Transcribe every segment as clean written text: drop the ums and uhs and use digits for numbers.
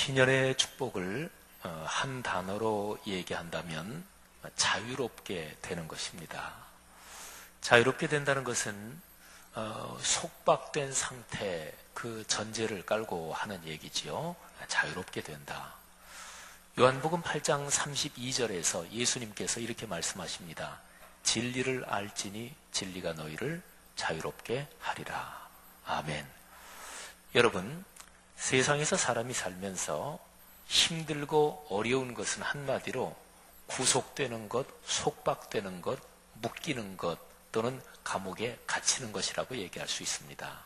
신년의 축복을 한 단어로 얘기한다면 자유롭게 되는 것입니다. 자유롭게 된다는 것은 속박된 상태, 그 전제를 깔고 하는 얘기지요. 자유롭게 된다. 요한복음 8장 32절에서 예수님께서 이렇게 말씀하십니다. 진리를 알지니 진리가 너희를 자유롭게 하리라. 아멘. 여러분, 세상에서 사람이 살면서 힘들고 어려운 것은 한마디로 구속되는 것, 속박되는 것, 묶이는 것 또는 감옥에 갇히는 것이라고 얘기할 수 있습니다.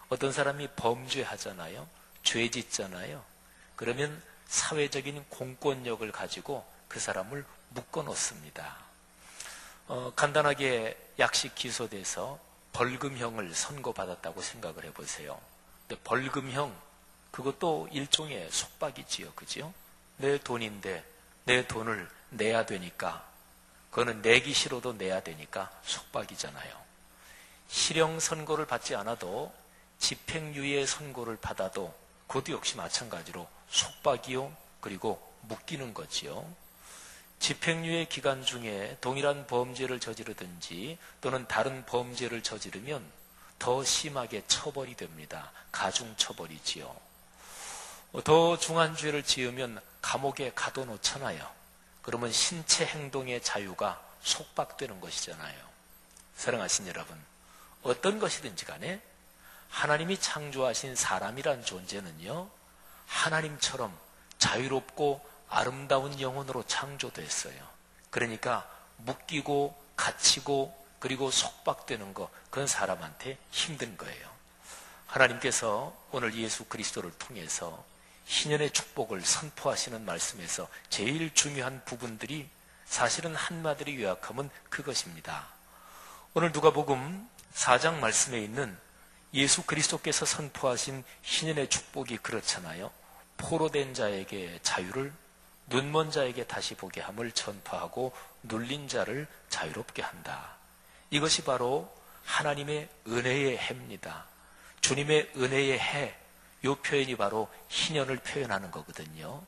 어떤 사람이 범죄하잖아요. 죄 짓잖아요. 그러면 사회적인 공권력을 가지고 그 사람을 묶어놓습니다. 간단하게 약식 기소돼서 벌금형을 선고받았다고 생각을 해보세요. 근데 벌금형, 그것도 일종의 속박이지요. 그죠? 내 돈인데 내 돈을 내야 되니까, 그거는 내기 싫어도 내야 되니까 속박이잖아요. 실형 선고를 받지 않아도 집행유예 선고를 받아도 그것도 역시 마찬가지로 속박이요, 그리고 묶이는 거지요. 집행유예 기간 중에 동일한 범죄를 저지르든지 또는 다른 범죄를 저지르면 더 심하게 처벌이 됩니다. 가중처벌이지요. 더 중한 죄를 지으면 감옥에 가둬놓잖아요. 그러면 신체 행동의 자유가 속박되는 것이잖아요. 사랑하신 여러분, 어떤 것이든지 간에 하나님이 창조하신 사람이란 존재는요, 하나님처럼 자유롭고 아름다운 영혼으로 창조됐어요. 그러니까 묶이고 갇히고 그리고 속박되는 거, 그건 사람한테 힘든 거예요. 하나님께서 오늘 예수 그리스도를 통해서 신년의 축복을 선포하시는 말씀에서 제일 중요한 부분들이 사실은 한마디로 요약하면 그것입니다. 오늘 누가복음 4장 말씀에 있는 예수 그리스도께서 선포하신 신년의 축복이 그렇잖아요. 포로된 자에게 자유를, 눈먼 자에게 다시 보게 함을 전파하고 눌린 자를 자유롭게 한다. 이것이 바로 하나님의 은혜의 해입니다. 주님의 은혜의 해, 이 표현이 바로 희년을 표현하는 거거든요.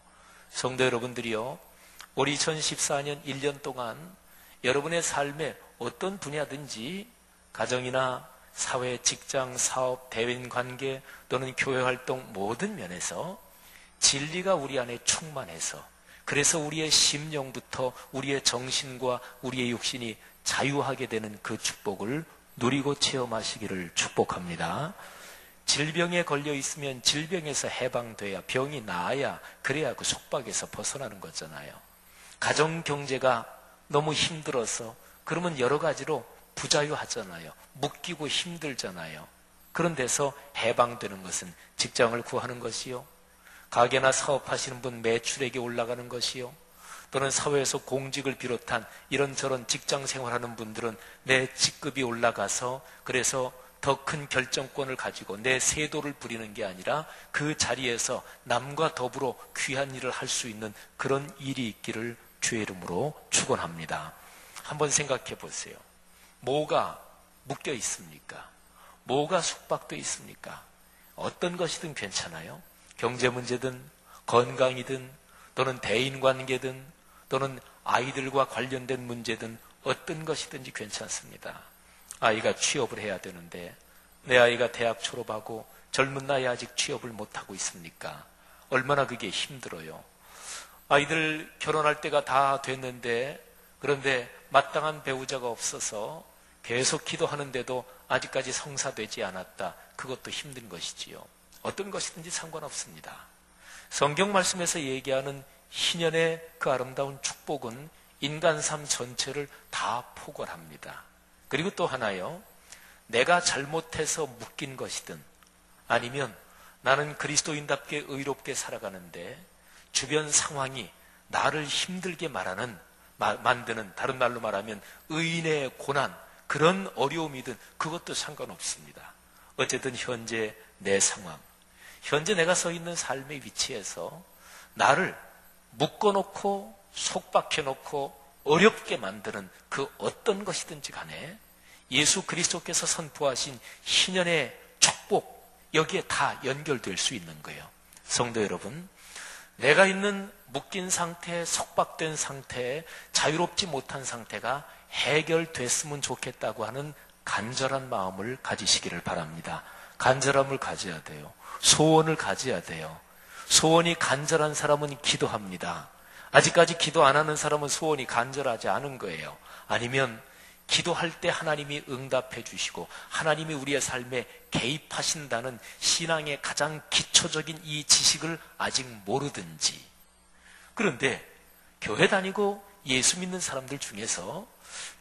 성도 여러분들이요, 우리 2014년 1년 동안 여러분의 삶의 어떤 분야든지 가정이나 사회, 직장, 사업, 대인관계 또는 교회활동 모든 면에서 진리가 우리 안에 충만해서, 그래서 우리의 심령부터 우리의 정신과 우리의 육신이 자유하게 되는 그 축복을 누리고 체험하시기를 축복합니다. 질병에 걸려 있으면 질병에서 해방돼야, 병이 나아야, 그래야 그 속박에서 벗어나는 거잖아요. 가정 경제가 너무 힘들어서 그러면 여러 가지로 부자유하잖아요. 묶이고 힘들잖아요. 그런 데서 해방되는 것은 직장을 구하는 것이요, 가게나 사업하시는 분 매출액이 올라가는 것이요, 또는 사회에서 공직을 비롯한 이런저런 직장 생활하는 분들은 내 직급이 올라가서 그래서 더 큰 결정권을 가지고 내 세도를 부리는 게 아니라 그 자리에서 남과 더불어 귀한 일을 할 수 있는 그런 일이 있기를 주의 이름으로 축원합니다. 한번 생각해 보세요. 뭐가 묶여 있습니까? 뭐가 속박되어 있습니까? 어떤 것이든 괜찮아요. 경제 문제든 건강이든 또는 대인관계든 또는 아이들과 관련된 문제든 어떤 것이든지 괜찮습니다. 아이가 취업을 해야 되는데 내 아이가 대학 졸업하고 젊은 나이에 아직 취업을 못하고 있습니까? 얼마나 그게 힘들어요. 아이들 결혼할 때가 다 됐는데 그런데 마땅한 배우자가 없어서 계속 기도하는데도 아직까지 성사되지 않았다. 그것도 힘든 것이지요. 어떤 것이든지 상관없습니다. 성경 말씀에서 얘기하는 희년의 그 아름다운 축복은 인간 삶 전체를 다 포괄합니다. 그리고 또 하나요, 내가 잘못해서 묶인 것이든 아니면 나는 그리스도인답게 의롭게 살아가는데 주변 상황이 나를 힘들게 만드는, 다른 말로 말하면 의인의 고난, 그런 어려움이든 그것도 상관없습니다. 어쨌든 현재 내 상황, 현재 내가 서 있는 삶의 위치에서 나를 묶어놓고 속박해놓고 어렵게 만드는 그 어떤 것이든지 간에 예수 그리스도께서 선포하신 희년의 축복, 여기에 다 연결될 수 있는 거예요. 성도 여러분, 내가 있는 묶인 상태, 속박된 상태, 자유롭지 못한 상태가 해결됐으면 좋겠다고 하는 간절한 마음을 가지시기를 바랍니다. 간절함을 가져야 돼요. 소원을 가져야 돼요. 소원이 간절한 사람은 기도합니다. 아직까지 기도 안 하는 사람은 소원이 간절하지 않은 거예요. 아니면 기도할 때 하나님이 응답해 주시고 하나님이 우리의 삶에 개입하신다는 신앙의 가장 기초적인 이 지식을 아직 모르든지. 그런데 교회 다니고 예수 믿는 사람들 중에서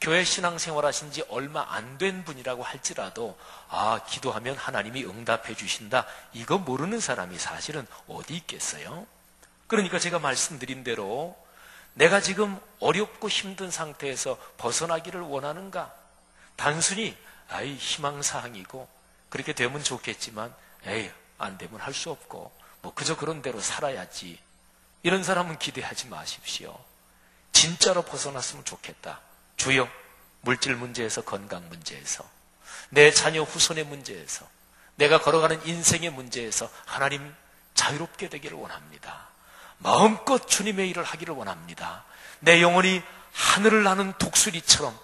교회 신앙생활 하신 지 얼마 안 된 분이라고 할지라도 기도하면 하나님이 응답해 주신다, 이거 모르는 사람이 사실은 어디 있겠어요? 그러니까 제가 말씀드린 대로 내가 지금 어렵고 힘든 상태에서 벗어나기를 원하는가? 단순히 희망사항이고 그렇게 되면 좋겠지만 안 되면 할 수 없고 그저 그런 대로 살아야지, 이런 사람은 기대하지 마십시오. 진짜로 벗어났으면 좋겠다. 주여, 물질 문제에서, 건강 문제에서, 내 자녀 후손의 문제에서, 내가 걸어가는 인생의 문제에서 하나님 자유롭게 되기를 원합니다. 마음껏 주님의 일을 하기를 원합니다. 내 영혼이 하늘을 나는 독수리처럼,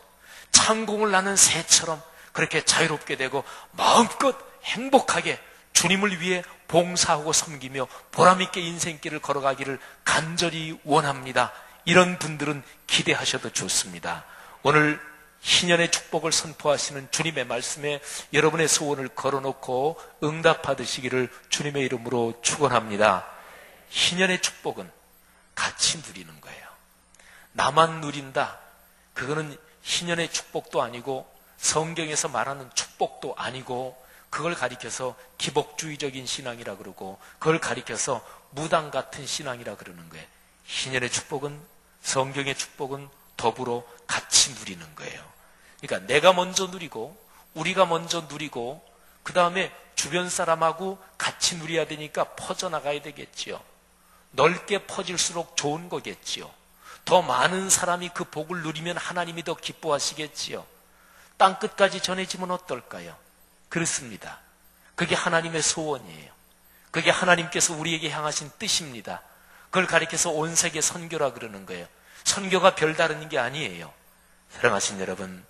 창공을 나는 새처럼 그렇게 자유롭게 되고 마음껏 행복하게 주님을 위해 봉사하고 섬기며 보람있게 인생길을 걸어가기를 간절히 원합니다. 이런 분들은 기대하셔도 좋습니다. 오늘 희년의 축복을 선포하시는 주님의 말씀에 여러분의 소원을 걸어놓고 응답받으시기를 주님의 이름으로 축원합니다. 희년의 축복은 같이 누리는 거예요. 나만 누린다, 그거는 희년의 축복도 아니고 성경에서 말하는 축복도 아니고, 그걸 가리켜서 기복주의적인 신앙이라 그러고 그걸 가리켜서 무당 같은 신앙이라 그러는 거예요. 희년의 축복은, 성경의 축복은 더불어 같이 누리는 거예요. 그러니까 내가 먼저 누리고 우리가 먼저 누리고 그 다음에 주변 사람하고 같이 누려야 되니까 퍼져나가야 되겠지요. 넓게 퍼질수록 좋은 거겠지요. 더 많은 사람이 그 복을 누리면 하나님이 더 기뻐하시겠지요. 땅끝까지 전해지면 어떨까요? 그렇습니다. 그게 하나님의 소원이에요. 그게 하나님께서 우리에게 향하신 뜻입니다. 그걸 가리켜서 온 세계 선교라 그러는 거예요. 선교가 별다른 게 아니에요. 사랑하신 여러분,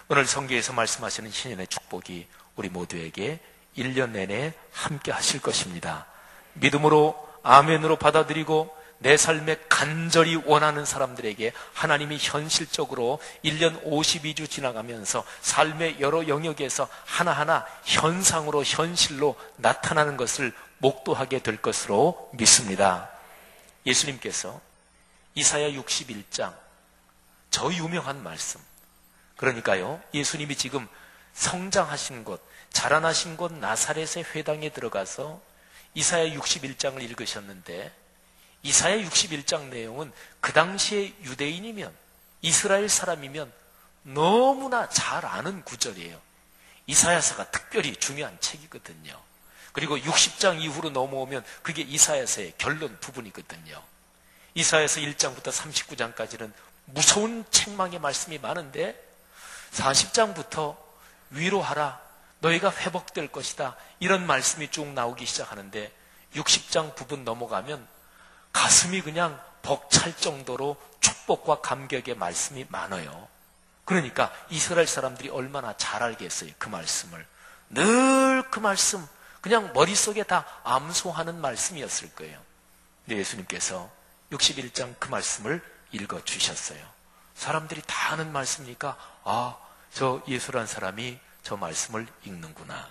오늘 성경에서 말씀하시는 신년의 축복이 우리 모두에게 1년 내내 함께 하실 것입니다. 믿음으로 아멘으로 받아들이고 내 삶에 간절히 원하는 사람들에게 하나님이 현실적으로 1년 52주 지나가면서 삶의 여러 영역에서 하나하나 현상으로, 현실로 나타나는 것을 목도하게 될 것으로 믿습니다. 예수님께서 이사야 61장, 저 유명한 말씀, 그러니까요, 예수님이 지금 성장하신 곳, 자라나신 곳 나사렛의 회당에 들어가서 이사야 61장을 읽으셨는데, 이사야 61장 내용은 그 당시에 유대인이면, 이스라엘 사람이면 너무나 잘 아는 구절이에요. 이사야서가 특별히 중요한 책이거든요. 그리고 60장 이후로 넘어오면 그게 이사야서의 결론 부분이거든요. 이사야서 1장부터 39장까지는 무서운 책망의 말씀이 많은데 40장부터 위로하라, 너희가 회복될 것이다, 이런 말씀이 쭉 나오기 시작하는데 60장 부분 넘어가면 가슴이 그냥 벅찰 정도로 축복과 감격의 말씀이 많아요. 그러니까 이스라엘 사람들이 얼마나 잘 알겠어요. 그 말씀을 늘 그 말씀 그냥 머릿속에 다 암송하는 말씀이었을 거예요. 근데 예수님께서 61장 그 말씀을 읽어주셨어요. 사람들이 다 아는 말씀이니까 저 예수란 사람이 저 말씀을 읽는구나.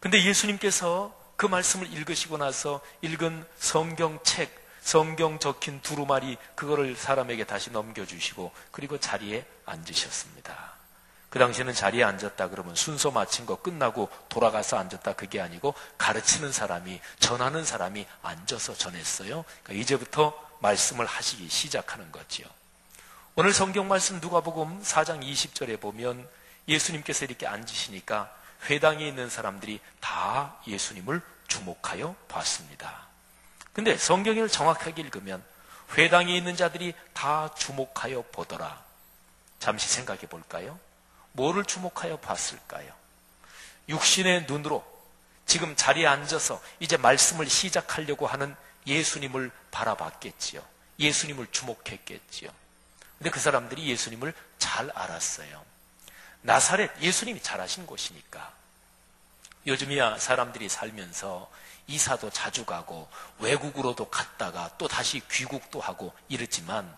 근데 예수님께서 그 말씀을 읽으시고 나서 읽은 성경책, 성경 적힌 두루마리, 그거를 사람에게 다시 넘겨주시고 그리고 자리에 앉으셨습니다. 그 당시에는 자리에 앉았다 그러면 순서 마친 거 끝나고 돌아가서 앉았다, 그게 아니고 가르치는 사람이, 전하는 사람이 앉아서 전했어요. 그러니까 이제부터 말씀을 하시기 시작하는 거지요. 오늘 성경 말씀 누가복음 4장 20절에 보면 예수님께서 이렇게 앉으시니까 회당에 있는 사람들이 다 예수님을 주목하여 봤습니다. 근데 성경을 정확하게 읽으면 회당에 있는 자들이 다 주목하여 보더라. 잠시 생각해 볼까요? 뭐를 주목하여 봤을까요? 육신의 눈으로 지금 자리에 앉아서 이제 말씀을 시작하려고 하는 예수님을 바라봤겠지요. 예수님을 주목했겠지요. 근데 그 사람들이 예수님을 잘 알았어요. 나사렛, 예수님이 잘하신 곳이니까. 요즘이야 사람들이 살면서 이사도 자주 가고 외국으로도 갔다가 또 다시 귀국도 하고 이랬지만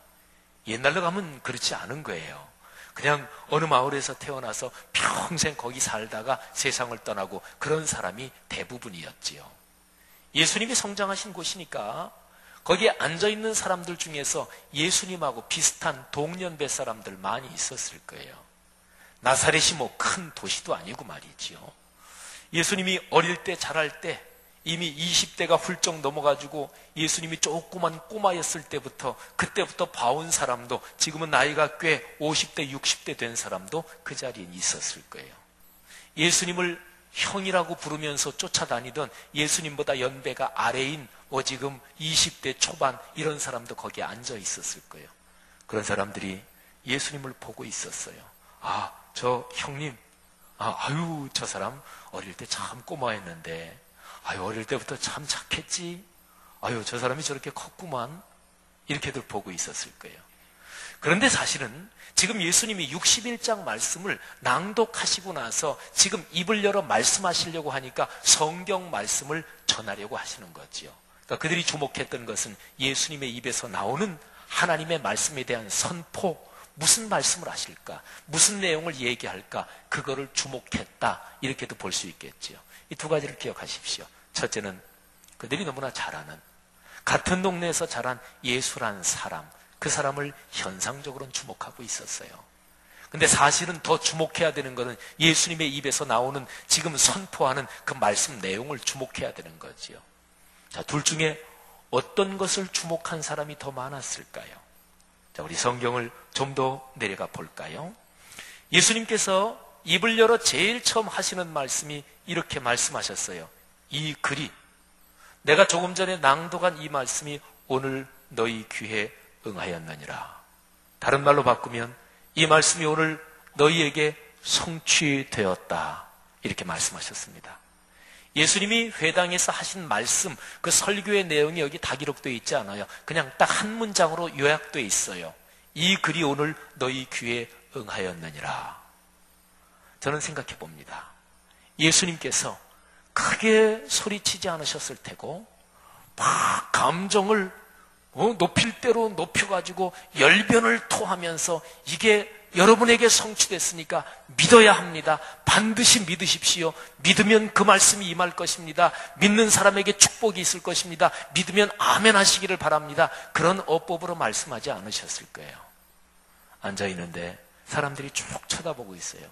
옛날로 가면 그렇지 않은 거예요. 그냥 어느 마을에서 태어나서 평생 거기 살다가 세상을 떠나고 그런 사람이 대부분이었지요. 예수님이 성장하신 곳이니까 거기에 앉아있는 사람들 중에서 예수님하고 비슷한 동년배 사람들 많이 있었을 거예요. 나사렛이 뭐 큰 도시도 아니고 말이지요. 예수님이 어릴 때 자랄 때 이미 20대가 훌쩍 넘어가지고 예수님이 조그만 꼬마였을 때부터 그때부터 봐온 사람도 지금은 나이가 꽤 50대 60대 된 사람도 그 자리에 있었을 거예요. 예수님을 형이라고 부르면서 쫓아다니던 예수님보다 연배가 아래인 지금 20대 초반 이런 사람도 거기에 앉아 있었을 거예요. 그런 사람들이 예수님을 보고 있었어요. 아, 저 형님, 아유, 저 사람 어릴 때 참 꼬마였는데 아유, 어릴 때부터 참 착했지. 아유, 저 사람이 저렇게 컸구만. 이렇게들 보고 있었을 거예요. 그런데 사실은 지금 예수님이 61장 말씀을 낭독하시고 나서 지금 입을 열어 말씀하시려고 하니까 성경 말씀을 전하려고 하시는 거지요. 그러니까 그들이 주목했던 것은 예수님의 입에서 나오는 하나님의 말씀에 대한 선포, 무슨 말씀을 하실까, 무슨 내용을 얘기할까, 그거를 주목했다. 이렇게도 볼 수 있겠지요. 이 두 가지를 기억하십시오. 첫째는 그들이 너무나 잘 아는, 같은 동네에서 자란 예수란 사람, 그 사람을 현상적으로는 주목하고 있었어요. 근데 사실은 더 주목해야 되는 것은 예수님의 입에서 나오는 지금 선포하는 그 말씀 내용을 주목해야 되는 거지요. 자, 둘 중에 어떤 것을 주목한 사람이 더 많았을까요? 자, 우리 성경을 좀 더 내려가 볼까요? 예수님께서 입을 열어 제일 처음 하시는 말씀이 이렇게 말씀하셨어요. 이 글이, 내가 조금 전에 낭독한 이 말씀이 오늘 너희 귀에 응하였느니라. 다른 말로 바꾸면 이 말씀이 오늘 너희에게 성취되었다. 이렇게 말씀하셨습니다. 예수님이 회당에서 하신 말씀, 그 설교의 내용이 여기 다 기록되어 있지 않아요. 그냥 딱 한 문장으로 요약되어 있어요. 이 글이 오늘 너희 귀에 응하였느니라. 저는 생각해 봅니다. 예수님께서 크게 소리치지 않으셨을 테고 막 감정을 높일 대로 높여가지고 열변을 토하면서 이게 여러분에게 성취됐으니까 믿어야 합니다. 반드시 믿으십시오. 믿으면 그 말씀이 임할 것입니다. 믿는 사람에게 축복이 있을 것입니다. 믿으면 아멘 하시기를 바랍니다. 그런 어법으로 말씀하지 않으셨을 거예요. 앉아있는데 사람들이 쭉 쳐다보고 있어요.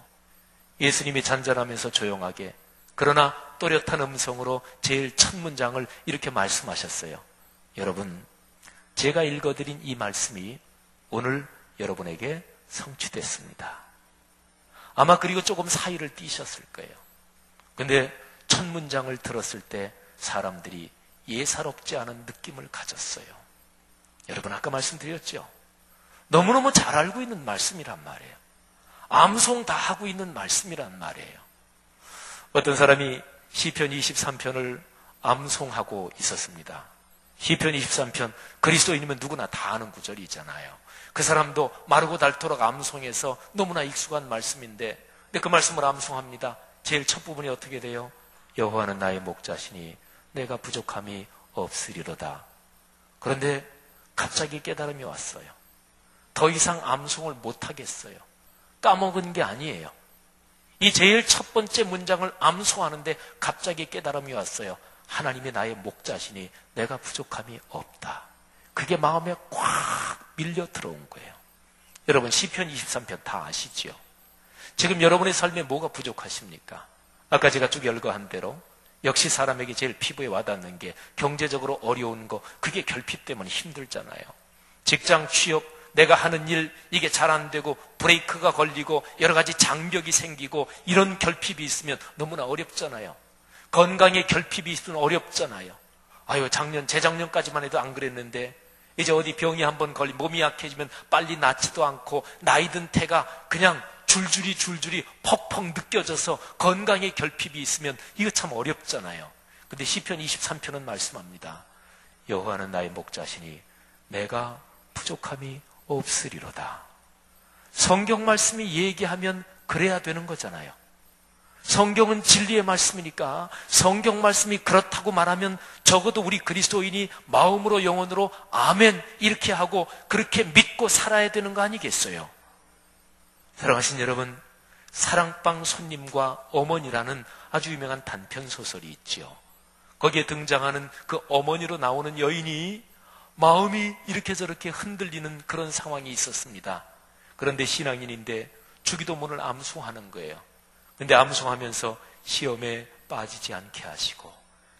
예수님이 잔잔하면서 조용하게, 그러나 또렷한 음성으로 제일 첫 문장을 이렇게 말씀하셨어요. 여러분, 제가 읽어드린 이 말씀이 오늘 여러분에게 성취됐습니다. 아마 그리고 조금 사이를 띄셨을 거예요. 근데 첫 문장을 들었을 때 사람들이 예사롭지 않은 느낌을 가졌어요. 여러분, 아까 말씀드렸죠? 너무너무 잘 알고 있는 말씀이란 말이에요. 암송 다 하고 있는 말씀이란 말이에요. 어떤 사람이 시편 23편을 암송하고 있었습니다. 시편 23편, 그리스도인이면 누구나 다 아는 구절이잖아요. 그 사람도 마르고 닳도록 암송해서 너무나 익숙한 말씀인데, 근데 그 말씀을 암송합니다. 제일 첫 부분이 어떻게 돼요? 여호와는 나의 목자시니 내가 부족함이 없으리로다. 그런데 갑자기 깨달음이 왔어요. 더 이상 암송을 못하겠어요. 까먹은 게 아니에요. 이 제일 첫 번째 문장을 암송하는데 갑자기 깨달음이 왔어요. 하나님이 나의 목자시니 내가 부족함이 없다. 그게 마음에 꽉 밀려 들어온 거예요. 여러분, 시편 23편 다 아시죠? 지금 여러분의 삶에 뭐가 부족하십니까? 아까 제가 쭉 열거한 대로 역시 사람에게 제일 피부에 와닿는 게 경제적으로 어려운 거, 그게 결핍 때문에 힘들잖아요. 직장 취업, 내가 하는 일 이게 잘 안 되고 브레이크가 걸리고 여러 가지 장벽이 생기고 이런 결핍이 있으면 너무나 어렵잖아요. 건강에 결핍이 있으면 어렵잖아요. 아유, 재작년까지만 해도 안 그랬는데 이제 어디 병이 한번 걸리면 몸이 약해지면 빨리 낫지도 않고 나이 든 태가 그냥 줄줄이 퍽퍽 느껴져서 건강에 결핍이 있으면 이거 참 어렵잖아요. 근데 시편 23편은 말씀합니다. 여호와는 나의 목자시니 내가 부족함이 없으리로다. 성경 말씀이 얘기하면 그래야 되는 거잖아요. 성경은 진리의 말씀이니까 성경 말씀이 그렇다고 말하면 적어도 우리 그리스도인이 마음으로 영혼으로 아멘 이렇게 하고 그렇게 믿고 살아야 되는 거 아니겠어요? 사랑하신 여러분, 사랑방 손님과 어머니라는 아주 유명한 단편 소설이 있지요. 거기에 등장하는 그 어머니로 나오는 여인이 마음이 이렇게 저렇게 흔들리는 그런 상황이 있었습니다. 그런데 신앙인인데 주기도문을 암송하는 거예요. 근데 암송하면서 시험에 빠지지 않게 하시고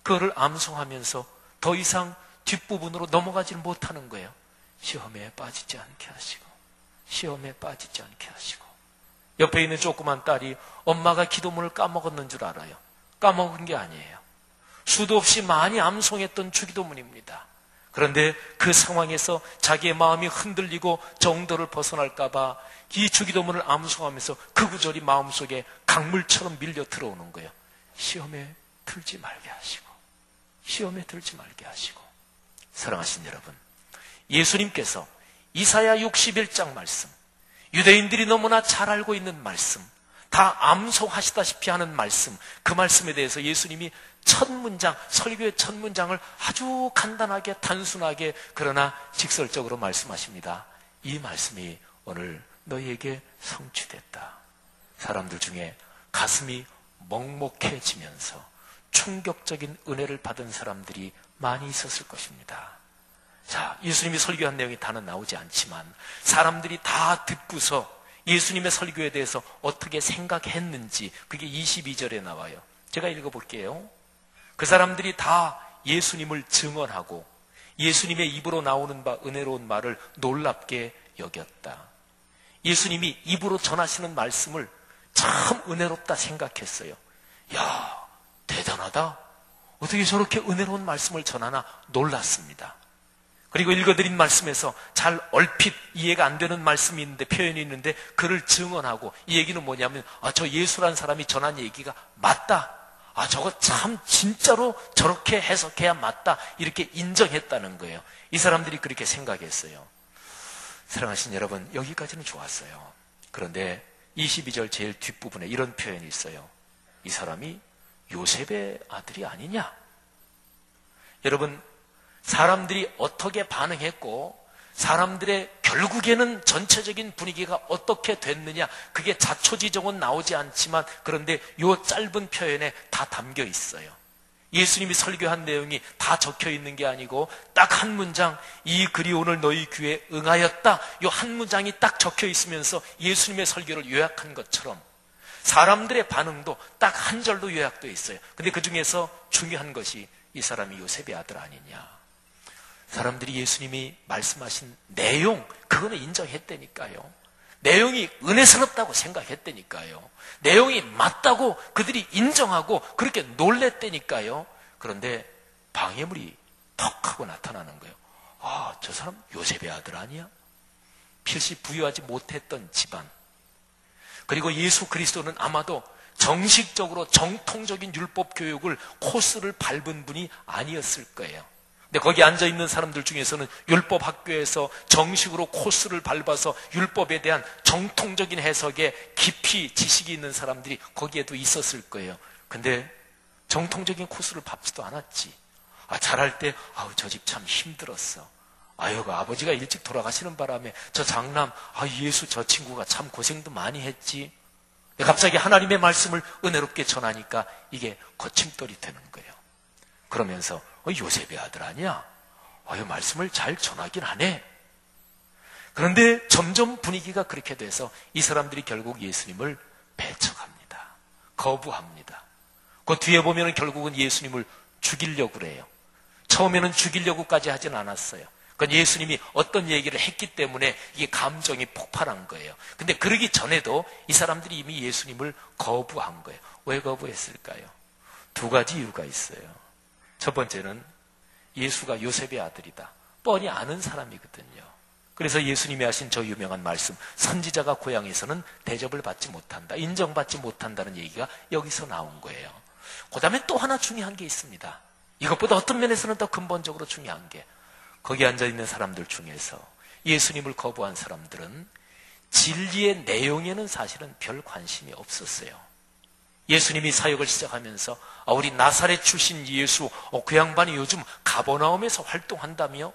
그거를 암송하면서 더 이상 뒷부분으로 넘어가지를 못하는 거예요. 시험에 빠지지 않게 하시고 시험에 빠지지 않게 하시고. 옆에 있는 조그만 딸이 엄마가 기도문을 까먹었는 줄 알아요. 까먹은 게 아니에요. 수도 없이 많이 암송했던 주기도문입니다. 그런데 그 상황에서 자기의 마음이 흔들리고 정도를 벗어날까 봐 이 주기도문을 암송하면서 그 구절이 마음속에 강물처럼 밀려 들어오는 거예요. 시험에 들지 말게 하시고 시험에 들지 말게 하시고. 사랑하신 여러분, 예수님께서 이사야 61장 말씀, 유대인들이 너무나 잘 알고 있는 말씀, 다 암송하시다시피 하는 말씀, 그 말씀에 대해서 예수님이 첫 문장, 설교의 첫 문장을 아주 간단하게 단순하게 그러나 직설적으로 말씀하십니다. 이 말씀이 오늘 너희에게 성취됐다. 사람들 중에 가슴이 먹먹해지면서 충격적인 은혜를 받은 사람들이 많이 있었을 것입니다. 자, 예수님이 설교한 내용이 다는 나오지 않지만 사람들이 다 듣고서 예수님의 설교에 대해서 어떻게 생각했는지 그게 22절에 나와요. 제가 읽어볼게요. 그 사람들이 다 예수님을 증언하고 예수님의 입으로 나오는 바 은혜로운 말을 놀랍게 여겼다. 예수님이 입으로 전하시는 말씀을 참 은혜롭다 생각했어요. 야, 대단하다. 어떻게 저렇게 은혜로운 말씀을 전하나 놀랐습니다. 그리고 읽어드린 말씀에서 잘 얼핏 이해가 안 되는 말씀이 있는데, 표현이 있는데 그를 증언하고, 이 얘기는 뭐냐면 저 예수란 사람이 전한 얘기가 맞다. 저거 참 진짜로 저렇게 해석해야 맞다. 이렇게 인정했다는 거예요. 이 사람들이 그렇게 생각했어요. 사랑하신 여러분, 여기까지는 좋았어요. 그런데 22절 제일 뒷부분에 이런 표현이 있어요. 이 사람이 요셉의 아들이 아니냐? 여러분, 사람들이 어떻게 반응했고 사람들의 결국에는 전체적인 분위기가 어떻게 됐느냐, 그게 자초지종은 나오지 않지만 그런데 이 짧은 표현에 다 담겨 있어요. 예수님이 설교한 내용이 다 적혀 있는 게 아니고 딱 한 문장, 이 글이 오늘 너희 귀에 응하였다, 이 한 문장이 딱 적혀 있으면서 예수님의 설교를 요약한 것처럼 사람들의 반응도 딱 한 절로 요약되어 있어요. 근데 그 중에서 중요한 것이 이 사람이 요셉의 아들 아니냐. 사람들이 예수님이 말씀하신 내용, 그거는 인정했다니까요. 내용이 은혜스럽다고 생각했다니까요. 내용이 맞다고 그들이 인정하고 그렇게 놀랬다니까요. 그런데 방해물이 턱 하고 나타나는 거예요. 저 사람 요셉의 아들 아니야? 필시 부유하지 못했던 집안. 그리고 예수 그리스도는 아마도 정식적으로 정통적인 율법 교육을 코스를 밟은 분이 아니었을 거예요. 근데 거기 앉아있는 사람들 중에서는 율법 학교에서 정식으로 코스를 밟아서 율법에 대한 정통적인 해석에 깊이 지식이 있는 사람들이 거기에도 있었을 거예요. 근데 정통적인 코스를 밟지도 않았지. 잘할 때 저 집 참 힘들었어. 그 아버지가 일찍 돌아가시는 바람에 저 장남 예수 저 친구가 참 고생도 많이 했지. 갑자기 하나님의 말씀을 은혜롭게 전하니까 이게 거침돌이 되는 거예요. 그러면서 요셉의 아들 아니야? 말씀을 잘 전하긴 하네. 그런데 점점 분위기가 그렇게 돼서 이 사람들이 결국 예수님을 배척합니다. 거부합니다. 그 뒤에 보면 결국은 예수님을 죽이려고 그래요. 처음에는 죽이려고까지 하진 않았어요. 그건 예수님이 어떤 얘기를 했기 때문에 이게 감정이 폭발한 거예요. 근데 그러기 전에도 이 사람들이 이미 예수님을 거부한 거예요. 왜 거부했을까요? 두 가지 이유가 있어요. 첫 번째는 예수가 요셉의 아들이다, 뻔히 아는 사람이거든요. 그래서 예수님이 하신 저 유명한 말씀, 선지자가 고향에서는 대접을 받지 못한다, 인정받지 못한다는 얘기가 여기서 나온 거예요. 그 다음에 또 하나 중요한 게 있습니다. 이것보다 어떤 면에서는 더 근본적으로 중요한 게, 거기 앉아있는 사람들 중에서 예수님을 거부한 사람들은 진리의 내용에는 사실은 별 관심이 없었어요. 예수님이 사역을 시작하면서 우리 나사렛 출신 예수, 그 양반이 요즘 가버나움에서 활동한다며,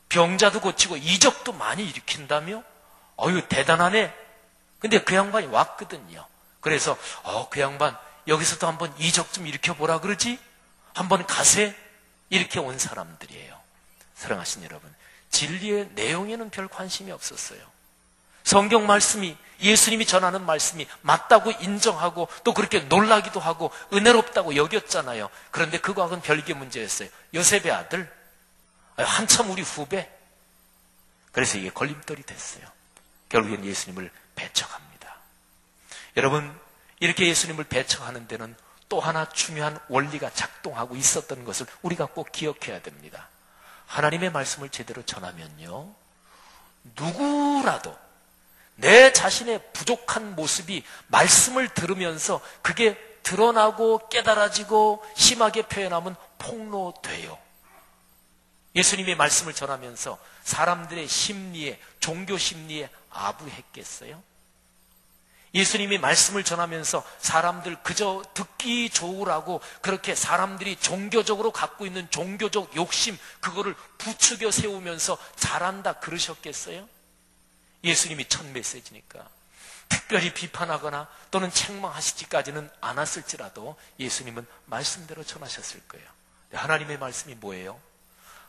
병자도 고치고 이적도 많이 일으킨다며, 어유 대단하네. 근데 그 양반이 왔거든요. 그래서 그 양반 여기서도 한번 이적 좀 일으켜보라 그러지? 한번 가세? 이렇게 온 사람들이에요. 사랑하신 여러분, 진리의 내용에는 별 관심이 없었어요. 성경 말씀이, 예수님이 전하는 말씀이 맞다고 인정하고 또 그렇게 놀라기도 하고 은혜롭다고 여겼잖아요. 그런데 그거하고는 별개 문제였어요. 요셉의 아들, 한참 우리 후배. 그래서 이게 걸림돌이 됐어요. 결국엔 예수님을 배척합니다. 여러분, 이렇게 예수님을 배척하는 데는 또 하나 중요한 원리가 작동하고 있었던 것을 우리가 꼭 기억해야 됩니다. 하나님의 말씀을 제대로 전하면요, 누구라도 내 자신의 부족한 모습이 말씀을 들으면서 그게 드러나고 깨달아지고 심하게 표현하면 폭로돼요. 예수님의 말씀을 전하면서 사람들의 심리에, 종교 심리에 아부했겠어요? 예수님이 말씀을 전하면서 사람들 그저 듣기 좋으라고 그렇게 사람들이 종교적으로 갖고 있는 종교적 욕심, 그거를 부추겨 세우면서 잘한다 그러셨겠어요? 예수님이 첫 메시지니까 특별히 비판하거나 또는 책망하시지까지는 않았을지라도 예수님은 말씀대로 전하셨을 거예요. 하나님의 말씀이 뭐예요?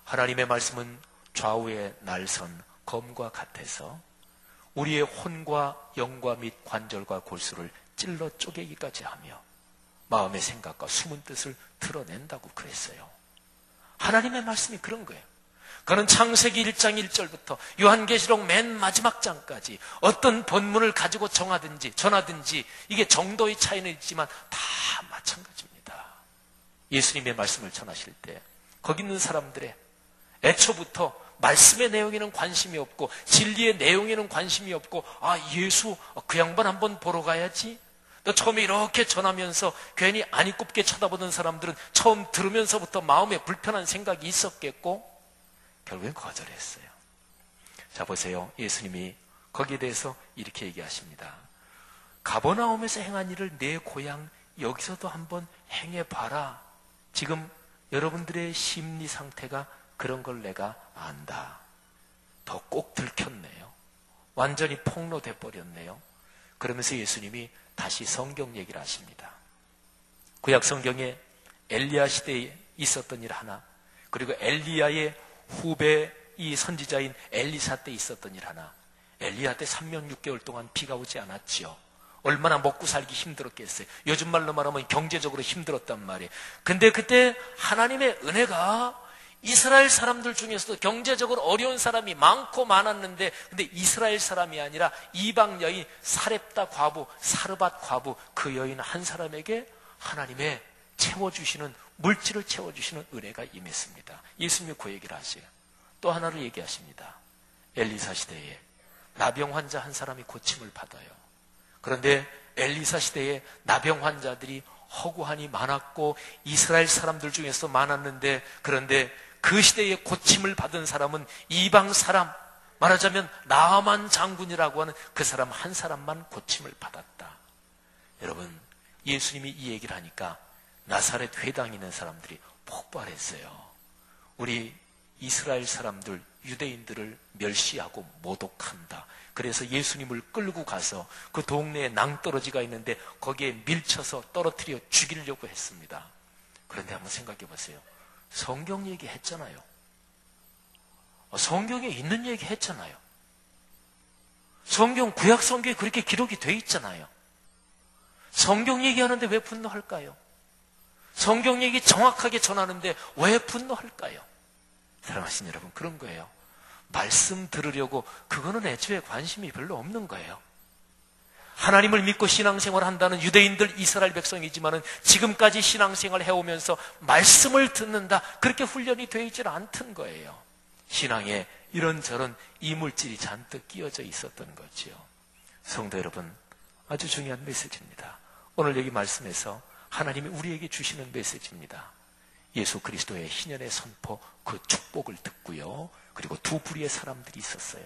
하나님의 말씀은 좌우의 날선 검과 같아서 우리의 혼과 영과 및 관절과 골수를 찔러 쪼개기까지 하며 마음의 생각과 숨은 뜻을 드러낸다고 그랬어요. 하나님의 말씀이 그런 거예요. 그는 창세기 1장 1절부터 요한계시록 맨 마지막 장까지 어떤 본문을 가지고 전하든지 이게 정도의 차이는 있지만 다 마찬가지입니다. 예수님의 말씀을 전하실 때 거기 있는 사람들의 애초부터 말씀의 내용에는 관심이 없고 진리의 내용에는 관심이 없고 예수 그 양반 한번 보러 가야지. 또 처음에 이렇게 전하면서 괜히 아니꼽게 쳐다보던 사람들은 처음 들으면서부터 마음에 불편한 생각이 있었겠고 결국엔 거절했어요. 자, 보세요. 예수님이 거기에 대해서 이렇게 얘기하십니다. 가버나움에서 행한 일을 내 고향 여기서도 한번 행해봐라. 지금 여러분들의 심리 상태가 그런 걸 내가 안다. 더 꼭 들켰네요. 완전히 폭로돼 버렸네요. 그러면서 예수님이 다시 성경 얘기를 하십니다. 구약 성경에 엘리야 시대에 있었던 일 하나, 그리고 엘리야의 후배 이 선지자인 엘리사 때 있었던 일 하나. 엘리야 때 3년 6개월 동안 비가 오지 않았지요. 얼마나 먹고 살기 힘들었겠어요. 요즘 말로 말하면 경제적으로 힘들었단 말이에요. 근데 그때 하나님의 은혜가 이스라엘 사람들 중에서도 경제적으로 어려운 사람이 많고 많았는데, 근데 이스라엘 사람이 아니라 이방 여인 사렙다 과부, 사르밧 과부, 그 여인 한 사람에게 하나님의 채워주시는, 물질을 채워주시는 은혜가 임했습니다. 예수님이 그 얘기를 하세요. 또 하나를 얘기하십니다. 엘리사 시대에 나병 환자 한 사람이 고침을 받아요. 그런데 엘리사 시대에 나병 환자들이 허구한이 많았고 이스라엘 사람들 중에서 많았는데, 그런데 그 시대에 고침을 받은 사람은 이방 사람, 말하자면 나아만 장군이라고 하는 그 사람 한 사람만 고침을 받았다. 여러분, 예수님이 이 얘기를 하니까 나사렛 회당에 있는 사람들이 폭발했어요. 우리 이스라엘 사람들, 유대인들을 멸시하고 모독한다. 그래서 예수님을 끌고 가서 그 동네에 낭떠러지가 있는데 거기에 밀쳐서 떨어뜨려 죽이려고 했습니다. 그런데 한번 생각해 보세요. 성경 얘기 했잖아요. 성경에 있는 얘기 했잖아요. 성경, 구약 성경에 그렇게 기록이 돼 있잖아요. 성경 얘기하는데 왜 분노할까요? 성경 얘기 정확하게 전하는데 왜 분노할까요? 사랑하신 여러분, 그런 거예요. 말씀 들으려고 그거는 애초에 관심이 별로 없는 거예요. 하나님을 믿고 신앙생활을 한다는 유대인들, 이스라엘 백성이지만은 지금까지 신앙생활을 해오면서 말씀을 듣는다, 그렇게 훈련이 되어 있지 않던 거예요. 신앙에 이런저런 이물질이 잔뜩 끼어져 있었던 거지요. 성도 여러분, 아주 중요한 메시지입니다. 오늘 여기 말씀에서 하나님이 우리에게 주시는 메시지입니다. 예수 그리스도의 희년의 선포, 그 축복을 듣고요. 그리고 두 부류의 사람들이 있었어요.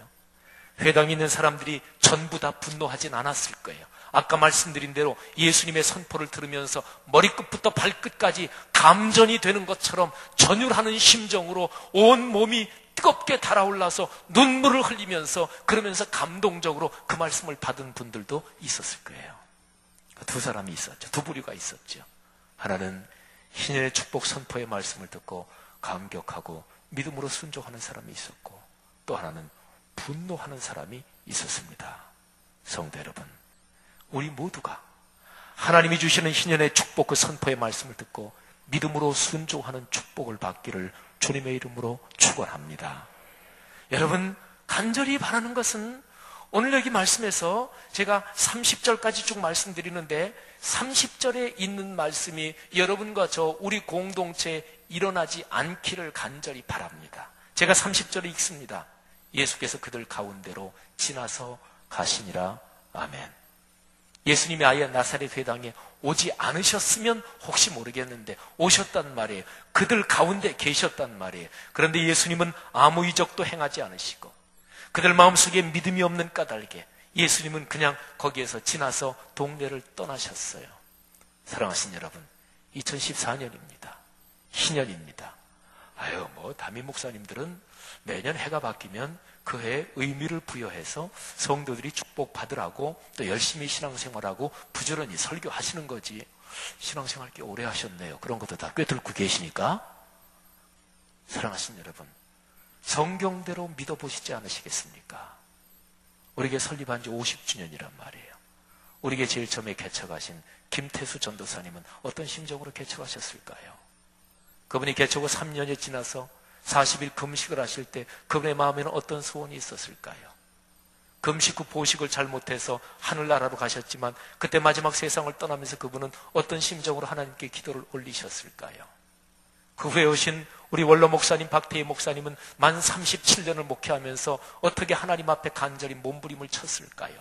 회당에 있는 사람들이 전부 다 분노하진 않았을 거예요. 아까 말씀드린 대로 예수님의 선포를 들으면서 머리끝부터 발끝까지 감전이 되는 것처럼 전율하는 심정으로 온 몸이 뜨겁게 달아올라서 눈물을 흘리면서 그러면서 감동적으로 그 말씀을 받은 분들도 있었을 거예요. 두 사람이 있었죠. 두 부류가 있었죠. 하나는 희년의 축복 선포의 말씀을 듣고 감격하고 믿음으로 순종하는 사람이 있었고, 또 하나는 분노하는 사람이 있었습니다. 성도 여러분, 우리 모두가 하나님이 주시는 희년의 축복 그 선포의 말씀을 듣고 믿음으로 순종하는 축복을 받기를 주님의 이름으로 축원합니다. 여러분, 간절히 바라는 것은 오늘 여기 말씀에서 제가 30절까지 쭉 말씀드리는데 30절에 있는 말씀이 여러분과 저 우리 공동체에 일어나지 않기를 간절히 바랍니다. 제가 30절에 읽습니다. 예수께서 그들 가운데로 지나서 가시니라. 아멘. 예수님이 아예 나사렛 회당에 오지 않으셨으면 혹시 모르겠는데 오셨단 말이에요. 그들 가운데 계셨단 말이에요. 그런데 예수님은 아무 이적도 행하지 않으시고 그들 마음속에 믿음이 없는 까닭에 예수님은 그냥 거기에서 지나서 동네를 떠나셨어요. 사랑하신 여러분, 2014년입니다. 희년입니다. 담임 목사님들은 매년 해가 바뀌면 그 해에 의미를 부여해서 성도들이 축복받으라고 또 열심히 신앙생활하고 부지런히 설교하시는 거지. 신앙생활 꽤 오래 하셨네요. 그런 것도 다 꿰뚫고 계시니까. 사랑하신 여러분, 성경대로 믿어보시지 않으시겠습니까? 우리에게 설립한 지 50주년이란 말이에요. 우리에게 제일 처음에 개척하신 김태수 전도사님은 어떤 심정으로 개척하셨을까요? 그분이 개척 후 3년이 지나서 40일 금식을 하실 때 그분의 마음에는 어떤 소원이 있었을까요? 금식 후 보식을 잘못해서 하늘나라로 가셨지만 그때 마지막 세상을 떠나면서 그분은 어떤 심정으로 하나님께 기도를 올리셨을까요? 그 후에 오신 우리 원로 목사님 박태희 목사님은 만 37년을 목회하면서 어떻게 하나님 앞에 간절히 몸부림을 쳤을까요?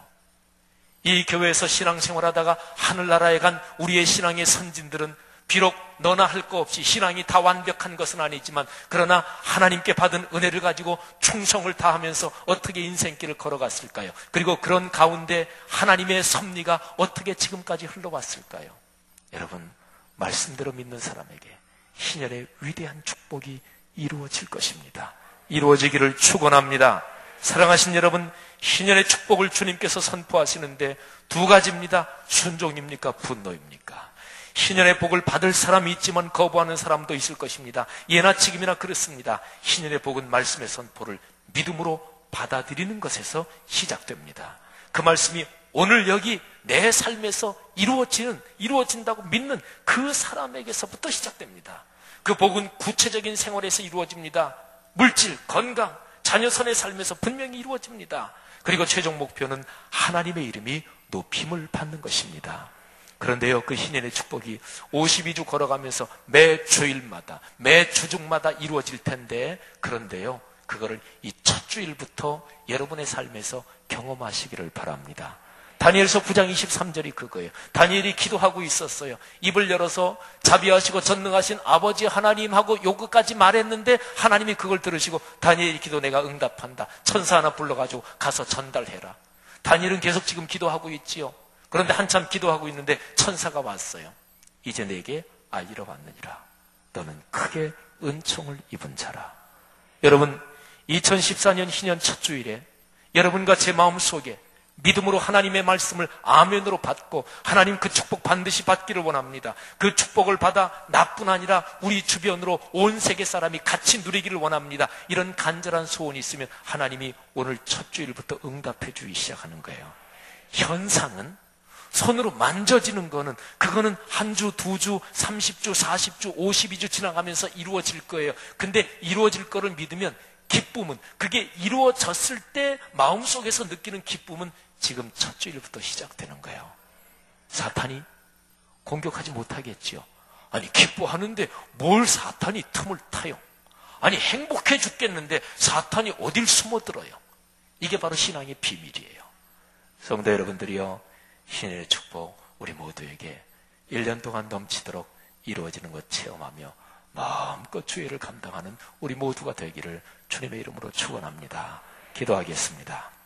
이 교회에서 신앙생활하다가 하늘나라에 간 우리의 신앙의 선진들은 비록 너나 할 거 없이 신앙이 다 완벽한 것은 아니지만 그러나 하나님께 받은 은혜를 가지고 충성을 다하면서 어떻게 인생길을 걸어갔을까요? 그리고 그런 가운데 하나님의 섭리가 어떻게 지금까지 흘러왔을까요? 여러분, 말씀대로 믿는 사람에게 희년의 위대한 축복이 이루어질 것입니다. 이루어지기를 축원합니다. 사랑하신 여러분, 희년의 축복을 주님께서 선포하시는데 두 가지입니다. 순종입니까? 분노입니까? 희년의 복을 받을 사람이 있지만 거부하는 사람도 있을 것입니다. 예나 지금이나 그렇습니다. 희년의 복은 말씀의 선포를 믿음으로 받아들이는 것에서 시작됩니다. 그 말씀이 오늘 여기 내 삶에서 이루어진다고 믿는 그 사람에게서부터 시작됩니다. 그 복은 구체적인 생활에서 이루어집니다. 물질, 건강, 자녀선의 삶에서 분명히 이루어집니다. 그리고 최종 목표는 하나님의 이름이 높임을 받는 것입니다. 그런데요, 그 희년의 축복이 52주 걸어가면서 매 주일마다, 매 주중마다 이루어질 텐데, 그런데요, 그거를 이 첫 주일부터 여러분의 삶에서 경험하시기를 바랍니다. 다니엘서 9장 23절이 그거예요. 다니엘이 기도하고 있었어요. 입을 열어서 자비하시고 전능하신 아버지 하나님하고 요것까지 말했는데 하나님이 그걸 들으시고 다니엘이 기도 내가 응답한다. 천사 하나 불러가지고 가서 전달해라. 다니엘은 계속 지금 기도하고 있지요. 그런데 한참 기도하고 있는데 천사가 왔어요. 이제 내게 알리러 왔느니라. 너는 크게 은총을 입은 자라. 여러분, 2014년 희년 첫 주일에 여러분과 제 마음속에 믿음으로 하나님의 말씀을 아멘으로 받고 하나님 그 축복 반드시 받기를 원합니다. 그 축복을 받아 나뿐 아니라 우리 주변으로 온 세계 사람이 같이 누리기를 원합니다. 이런 간절한 소원이 있으면 하나님이 오늘 첫 주일부터 응답해 주기 시작하는 거예요. 현상은 손으로 만져지는 거는 그거는 한 주, 두 주, 30주, 40주, 52주 지나가면서 이루어질 거예요. 근데 이루어질 거를 믿으면 기쁨은 그게 이루어졌을 때 마음속에서 느끼는 기쁨은 지금 첫 주일부터 시작되는 거예요. 사탄이 공격하지 못하겠지요. 아니 기뻐하는데 뭘 사탄이 틈을 타요. 아니 행복해 죽겠는데 사탄이 어딜 숨어들어요. 이게 바로 신앙의 비밀이에요. 성도 여러분들이요, 신의 축복 우리 모두에게 1년 동안 넘치도록 이루어지는 것 체험하며 마음껏 주의를 감당하는 우리 모두가 되기를 주님의 이름으로 축원합니다. 기도하겠습니다.